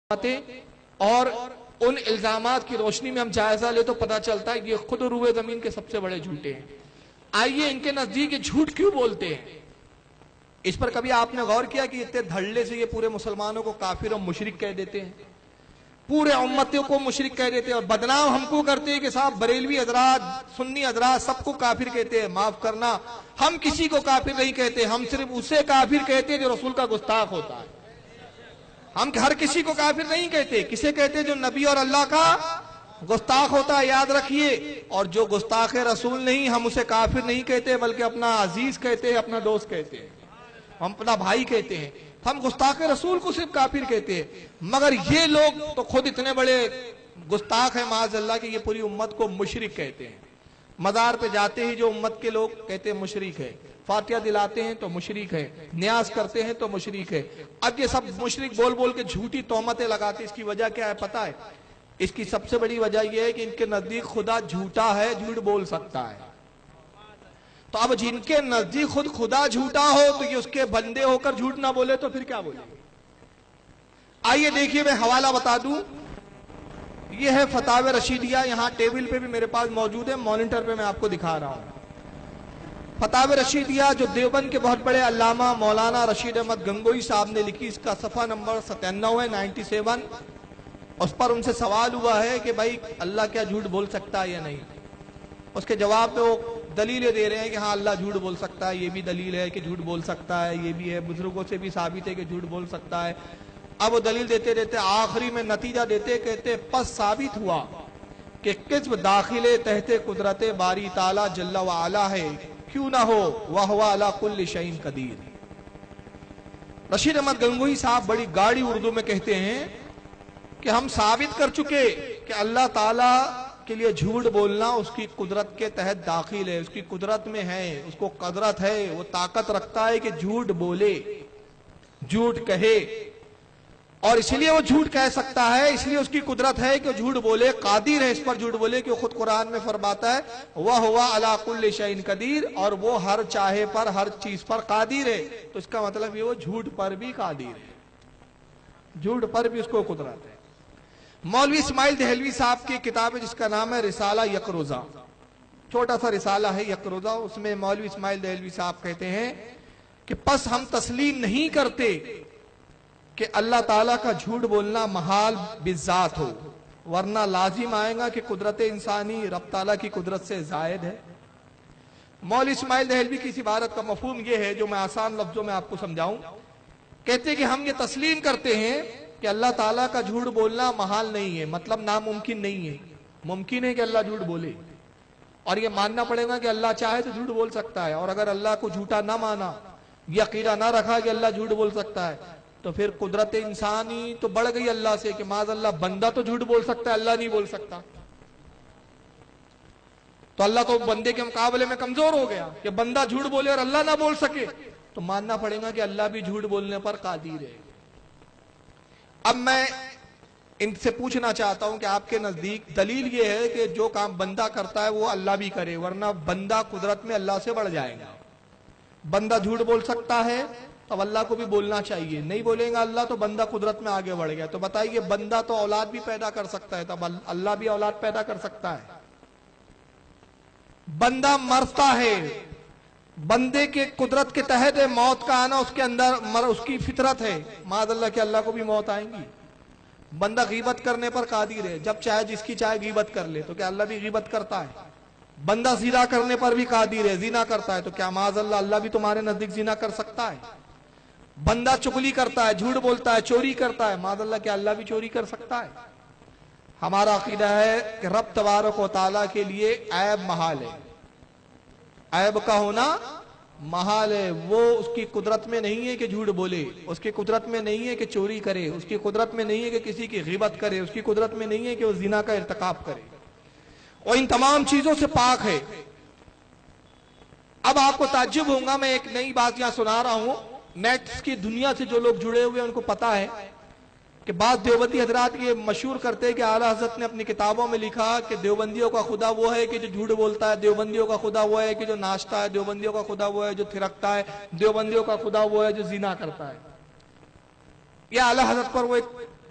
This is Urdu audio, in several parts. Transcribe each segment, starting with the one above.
اور ان الزامات کی روشنی میں ہم جائزہ لے تو پتہ چلتا ہے یہ خود روئے زمین کے سب سے بڑے جھوٹے ہیں. آئیے ان کے نزدیک یہ جھوٹ کیوں بولتے ہیں؟ اس پر کبھی آپ نے غور کیا کہ اتنے دھڑلے سے یہ پورے مسلمانوں کو کافر اور مشرک کہہ دیتے ہیں، پورے امتوں کو مشرک کہہ دیتے ہیں، اور بدنام ہم کو کرتے ہیں کہ صاحب بریلوی حضرات، سنی حضرات سب کو کافر کہتے ہیں. معاف کرنا، ہم کسی کو کافر نہیں کہتے، ہم صرف اسے کافر کہتے ہیں جو رسول کا گستاخ ہوتا ہے. ہم ہر کسی کو کافر نہیں کہتے، کسے کہتے جو نبی اور اللہ کا گستاخ ہوتا ہے، یاد رکھیے. اور جو گستاخ رسول نہیں، ہم اسے کافر نہیں کہتے بلکہ اپنا عزیز کہتے ہیں، اپنا دوست کہتے ہیں، ہم اپنا بھائی کہتے ہیں. ہم گستاخ رسول کو صرف کافر کہتے ہیں. مگر یہ لوگ تو خود اتنے بڑے گستاخ ہیں معاذ اللہ کہ یہ پوری امت کو مشرک کہتے ہیں. مزار پہ جاتے ہی جو امت کے لوگ کہتے ہیں مشرک ہے، فاتحہ دلاتے ہیں تو مشرک ہے، نیاز کرتے ہیں تو مشرک ہے. اب یہ سب مشرک بول بول کے جھوٹی تہمتیں لگاتے. اس کی وجہ کیا ہے پتہ ہے؟ اس کی سب سے بڑی وجہ یہ ہے کہ ان کے نزدیک خدا جھوٹا ہے، جھوٹ بول سکتا ہے. تو اب جن کے نزدیک خود خدا جھوٹا ہو تو یہ اس کے بندے ہو کر جھوٹ نہ بولے تو پھر کیا بولے؟ آئیے دیکھیے، میں حوالہ بتا دوں. یہ ہے فتاوی رشیدیہ، یہاں ٹیبل پہ بھی میرے پاس موجود ہے، مانیٹر پہ میں آپ کو دکھا رہا ہوں. فتاوی رشیدیہ جو دیوبند کے بہت بڑے علامہ مولانا رشید احمد گنگوئی صاحب نے لکھی، اس کا صفحہ نمبر 97 ہے، 97. اس پر ان سے سوال ہوا ہے کہ بھائی اللہ کیا جھوٹ بول سکتا ہے یا نہیں؟ اس کے جواب میں وہ دلیلیں دے رہے ہیں کہ ہاں اللہ جھوٹ بول سکتا ہے، یہ بھی دلیل ہے کہ جھوٹ بول سکتا ہے، یہ بھی ہے، بزرگوں سے بھی ثابت ہے کہ جھوٹ بول سکتا ہے. اب وہ دلیل دیتے دیتے آخری میں نتیجہ دیتے کہتے پس ثابت ہوا کہ قسم داخل تحت قدرت باری تعالی جل وعلا ہے، کیوں نہ ہو وَهُوَ عَلَى كُلِّ شَيْءٍ قَدِيرٌ. رشید احمد گنگوئی صاحب بڑی گاڑی اردو میں کہتے ہیں کہ ہم ثابت کر چکے کہ اللہ تعالیٰ کے لیے جھوٹ بولنا اس کی قدرت کے تحت داخل ہے، اس کی قدرت میں ہے، اس کو قدرت ہے، وہ طاقت رکھتا ہے کہ جھوٹ بولے، جھوٹ کہے. اور اس لیے وہ جھوٹ کہہ سکتا ہے، اس لیے اس کی قدرت ہے کہ وہ جھوٹ بولے، قادر ہے اس پر جھوٹ بولے، کہ وہ خود قرآن میں فرماتا ہے وَهُوَ عَلَى كُلِّ شَيْءٍ قَدِيرٌ، اور وہ ہر چاہے پر ہر چیز پر قادر ہے. تو اس کا مطلب یہ وہ جھوٹ پر بھی قادر ہے، جھوٹ پر بھی اس کو قدرت ہے. مولوی اسماعیل دہلوی صاحب کی کتاب ہے جس کا نام ہے رسالہ یکروزہ، چھوٹا سا رسالہ ہے یکروزہ. اس میں مولوی اسماعیل دہلوی صاحب کہتے ہیں کہ پس ہم تسلیم نہیں کرتے کہ اللہ تعالیٰ کا جھوٹ بولنا محال بالذات ہو، ورنہ لازم آئے گا کہ قدرت انسانی رب تعالیٰ کی قدرت سے زائد ہے. مولوی اسماعیل دہلوی کی اس عبارت کا مفہوم یہ ہے جو میں آسان لفظوں میں آپ کو سمجھاؤں. کہتے ہیں کہ ہم یہ تسلیم کرتے ہیں کہ اللہ تعالیٰ کا جھوٹ بولنا محال نہیں ہے، مطلب ناممکن نہیں ہے. ممکن ہے کہ اللہ جھوٹ بولے، اور یہ ماننا پڑے گا کہ اللہ چاہے تو جھوٹ بول سکتا ہے. اور اگر اللہ کو جھوٹا نہ مانا، یہ عقیدہ نہ رکھا کہ اللہ جھوٹ بول سکتا ہے، تو پھر قدرت انسانی تو بڑھ گئی اللہ سے کہ معاذ اللہ بندہ تو جھوٹ بول سکتا ہے، اللہ نہیں بول سکتا. تو اللہ تو بندے کے مقابلے میں کمزور ہو گیا کہ بندہ جھوٹ بولے اور اللہ نہ بول سکے. تو ماننا پڑے گا کہ اللہ بھی جھوٹ بولنے پر قادر ہے. اب میں ان سے پوچھنا چاہتا ہوں کہ آپ کے نزدیک دلیل یہ ہے کہ جو کام بندہ کرتا ہے وہ اللہ بھی کرے، ورنہ بندہ قدرت میں اللہ سے بڑھ جائے گا. بندہ جھوٹ بول سکتا ہے تو اللہ کو بھی بولنا چاہیے، نہیں بولے گا اللہ تو بندہ قدرت میں آگے بڑھ گیا. تو بتائیے بندہ تو اولاد بھی پیدا کر سکتا ہے، تب اللہ بھی اولاد پیدا کر سکتا ہے. بندہ مرتا ہے، بندے کے قدرت کے تحت ہے موت کا آنا، اس کے اندر اس کی فطرت ہے، معاذ اللہ کہ اللہ کو بھی موت آئیں گی. بندہ غیبت کرنے پر قادر ہے، جب چاہے جس کی چاہے غیبت کر لے، تو کیا اللہ بھی غیبت کرتا ہے؟ بندہ زنا کرنے پر بھی قادر ہے، زنا کرتا ہے، تو کیا معاذ اللہ اللہ بھی تمہارے نزدیک زنا کر سکتا ہے؟ بندہ چغلی کرتا ہے، جھوٹ بولتا ہے، چوری کرتا ہے، معاذ اللہ کیا اللہ بھی چوری کر سکتا ہے؟ ہمارا عقیدہ ہے کہ رب تبارک و تعالیٰ کے لیے عیب محال ہے، عیب کا ہونا محال ہے. وہ اس کی قدرت میں نہیں ہے کہ جھوٹ بولے، اس کی قدرت میں نہیں ہے کہ چوری کرے، اس کی قدرت میں نہیں ہے کہ کسی کی غیبت کرے، اس کی قدرت میں نہیں ہے کہ وہ زنا کا ارتکاب کرے، اور ان تمام چیزوں سے پاک ہے. اب آپ کو تعجب ہوگا، میں ایک نئی بات یہاں سنا رہا ہوں. نیٹ کی دنیا سے جو لوگ جڑے ہوئے ان کو پتا ہے کہ بعض دیوبندی حضرات یہ مشہور کرتے ہیں کہ اعلیٰ حضرت نے اپنی کتابوں میں لکھا کہ دیوبندیوں کا خدا وہ ہے کہ جو جھوٹ بولتا ہے، دیوبندیوں کا خدا وہ ہے کہ جو ناچتا ہے، دیوبندیوں کا خدا وہ ہے جو تھرکتا ہے، دیوبندیوں کا خدا وہ ہے جو زنا کرتا ہے. یہ اعلیٰ حضرت پر وہ ایک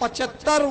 75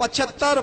75